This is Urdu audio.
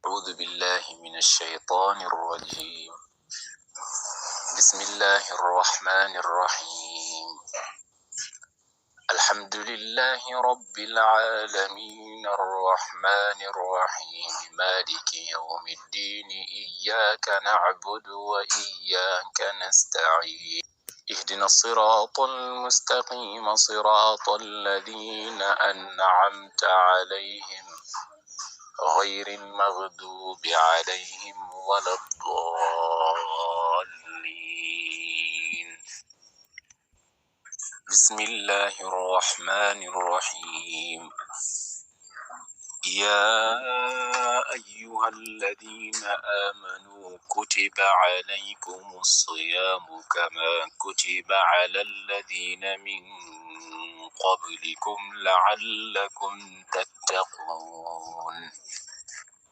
أعوذ بالله من الشيطان الرجيم. بسم الله الرحمن الرحيم. الحمد لله رب العالمين الرحمن الرحيم مالك يوم الدين إياك نعبد وإياك نستعين اهدنا الصراط المستقيم صراط الذين أنعمت عليهم غير المغضوب عليهم ولا الضالين. بسم الله الرحمن الرحيم. يا أيها الذين آمنوا كتب عليكم الصيام كما كتب على الذين من قبلكم لعلكم تتقون.